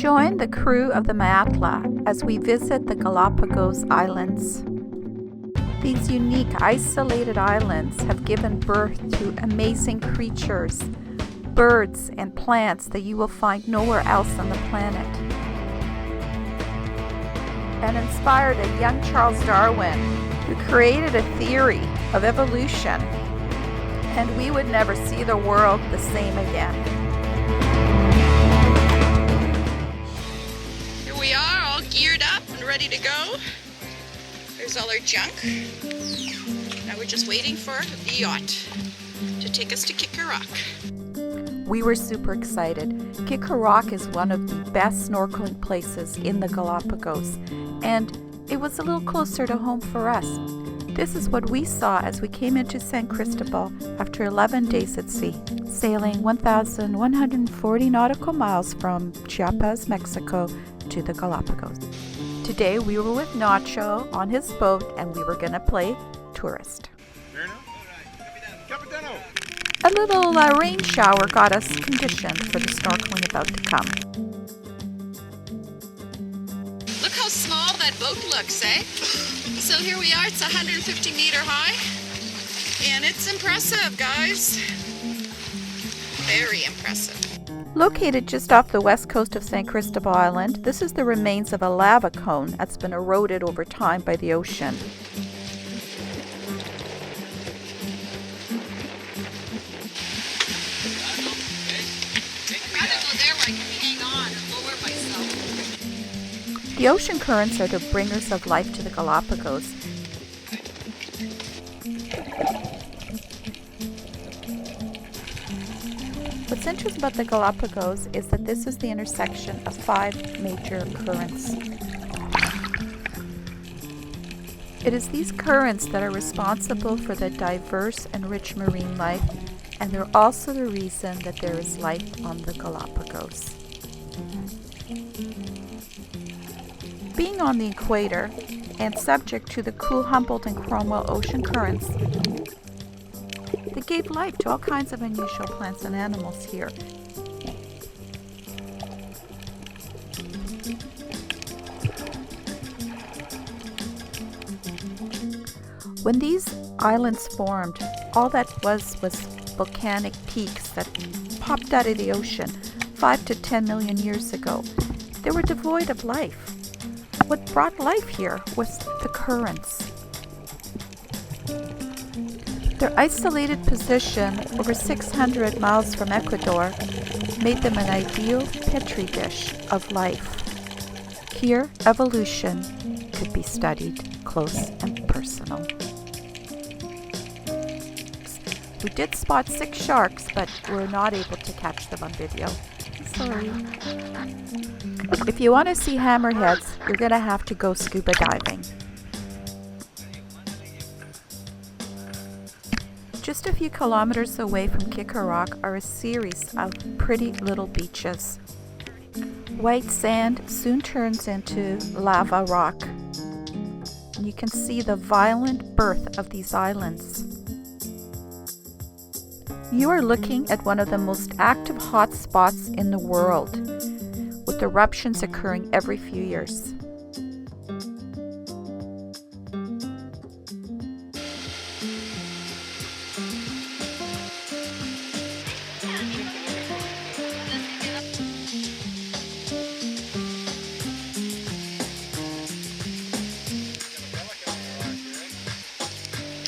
Join the crew of the Maiatla as we visit the Galapagos Islands. These unique, isolated islands have given birth to amazing creatures, birds and plants that you will find nowhere else on the planet, and inspired a young Charles Darwin, who created a theory of evolution, and we would never see the world the same again. Here we are, all geared up and ready to go. There's all our junk. Now we're just waiting for the yacht to take us to Kicker Rock. We were super excited. Kicker Rock is one of the best snorkeling places in the Galapagos, and it was a little closer to home for us. This is what we saw as we came into San Cristobal after 11 days at sea, sailing 1,140 nautical miles from Chiapas, Mexico to the Galapagos. Today we were with Nacho on his boat and we were going to play tourist. A little rain shower got us conditioned for the snorkeling about to come. Look how small that boat looks, eh? So here we are, it's 150 meter high, and it's impressive, guys. Very impressive. Located just off the west coast of San Cristobal Island, this is the remains of a lava cone that's been eroded over time by the ocean. The ocean currents are the bringers of life to the Galapagos. What's interesting about the Galapagos is that this is the intersection of 5 major currents. It is these currents that are responsible for the diverse and rich marine life, and they're also the reason that there is life on the Galapagos. Being on the equator and subject to the cool Humboldt and Cromwell ocean currents, they gave life to all kinds of unusual plants and animals here. When these islands formed, all that was volcanic peaks that popped out of the ocean 5 to 10 million years ago. They were devoid of life. What brought life here was the currents. Their isolated position over 600 miles from Ecuador made them an ideal petri dish of life. Here, evolution could be studied close and personal. We did spot 6 sharks, but were not able to catch them on video. Sorry. If you want to see hammerheads, you're going to have to go scuba diving. Just a few kilometers away from Kicker Rock are a series of pretty little beaches. White sand soon turns into lava rock. And you can see the violent birth of these islands. You are looking at one of the most active hot spots in the world, with eruptions occurring every few years.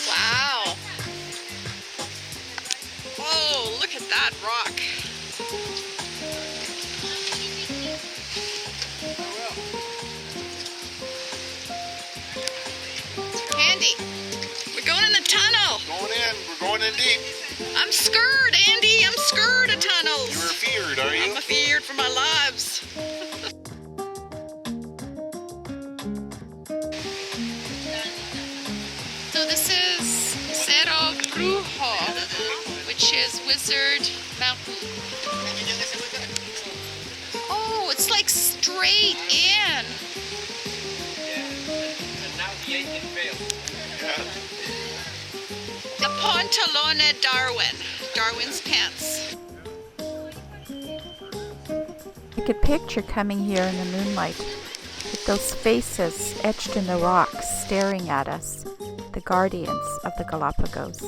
Wow. Oh, look at that rock. Andy, we're going in the tunnel. We're going in deep. I'm scared, Andy. I'm scared of tunnels. You're afeared, are you? I'm afeared for my lives. So this is Cerro Brujo, which is Wizard Mountain. Oh, it's like straight in. The Pantalones Darwin's pants. You could picture coming here in the moonlight with those faces etched in the rocks staring at us, the guardians of the Galapagos.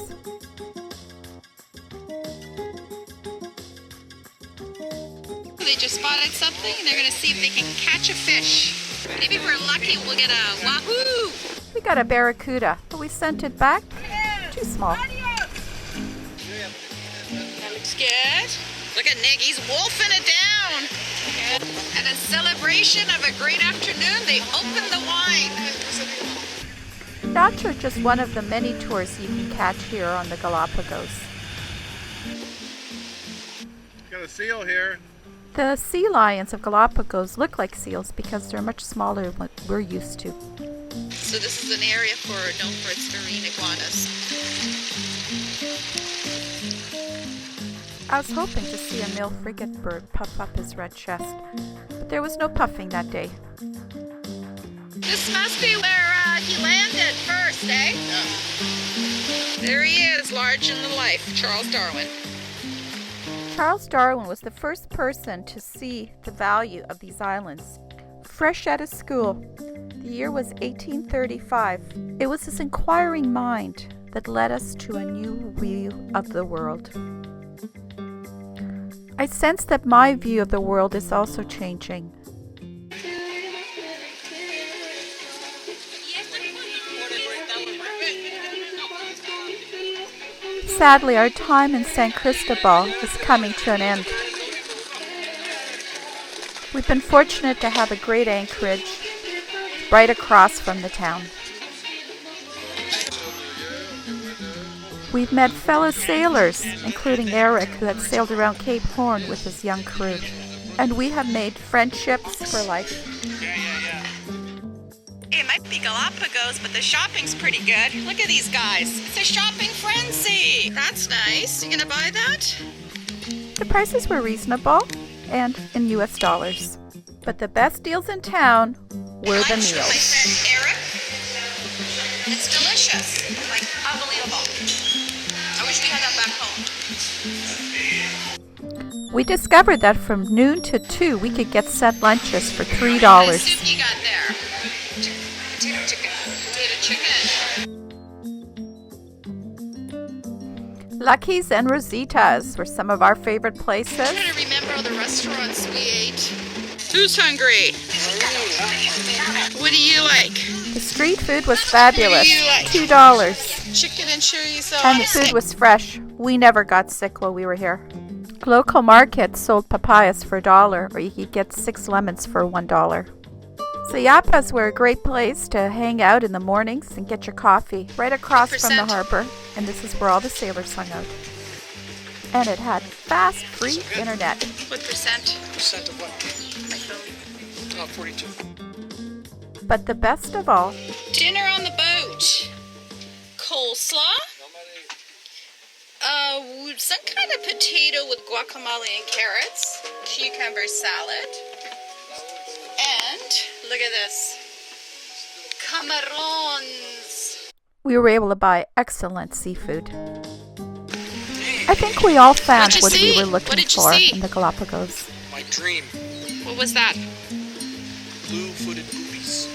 They just spotted something and they're going to see if they can catch a fish. Maybe if we're lucky, we'll get a wahoo! We got a barracuda, but we sent it back. Too small. That looks good. Look at Nick, he's wolfing it down. And in celebration of a great afternoon, they opened the wine. Yachts are just one of the many tours you can catch here on the Galapagos. Got a seal here. The sea lions of Galapagos look like seals because they're much smaller than what we're used to. So this is an area known for its marine iguanas. I was hoping to see a male frigate bird puff up his red chest, but there was no puffing that day. This must be where he landed first, eh? Yeah. There he is, large in the life, Charles Darwin. Charles Darwin was the first person to see the value of these islands. Fresh out of school, the year was 1835. It was his inquiring mind that led us to a new view of the world. I sense that my view of the world is also changing. Sadly, our time in San Cristobal is coming to an end. We've been fortunate to have a great anchorage right across from the town. We've met fellow sailors, including Eric, who had sailed around Cape Horn with his young crew. And we have made friendships for life. It might be Galapagos, but the shopping's pretty good. Look at these guys. It's a shopping frenzy. That's nice. You gonna buy that? The prices were reasonable and in US dollars. But the best deals in town were the My meals. friend Eric. It's delicious. Like, unbelievable. I wish we had that back home. We discovered that from noon to 2 we could get set lunches for $3. What kind of soup you got there? Potato chicken. Lucky's and Rosita's were some of our favorite places. I'm trying to remember all the restaurants we ate. Who's hungry? What do you like? The street food was fabulous. What do you like? $2. Chicken and chorizo. And the food was fresh. We never got sick while we were here. Local markets sold papayas for $1, or you could get 6 lemons for $1. So yapas were a great place to hang out in the mornings and get your coffee right across from the harbor. And this is where all the sailors hung out. And it had fast, free internet. What percent? Percent of what? My phone. 42. But the best of all, Dinner on the boat. Coleslaw. Some kind of potato with guacamole and carrots. Cucumber salad. And look at this. Camarons. we were able to buy excellent seafood. I think we all found what we were looking for in the Galapagos. My dream. What was that? Blue-footed boobies.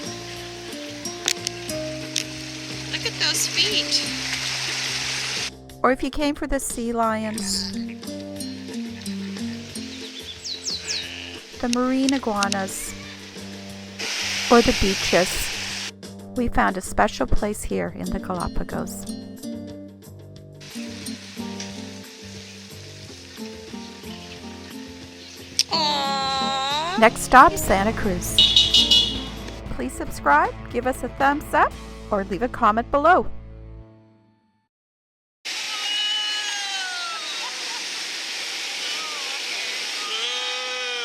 Look at those feet. Or if you came for the sea lions, the marine iguanas, or the beaches, we found a special place here in the Galapagos. Aww. Next stop, Santa Cruz. Please subscribe, give us a thumbs up, or leave a comment below.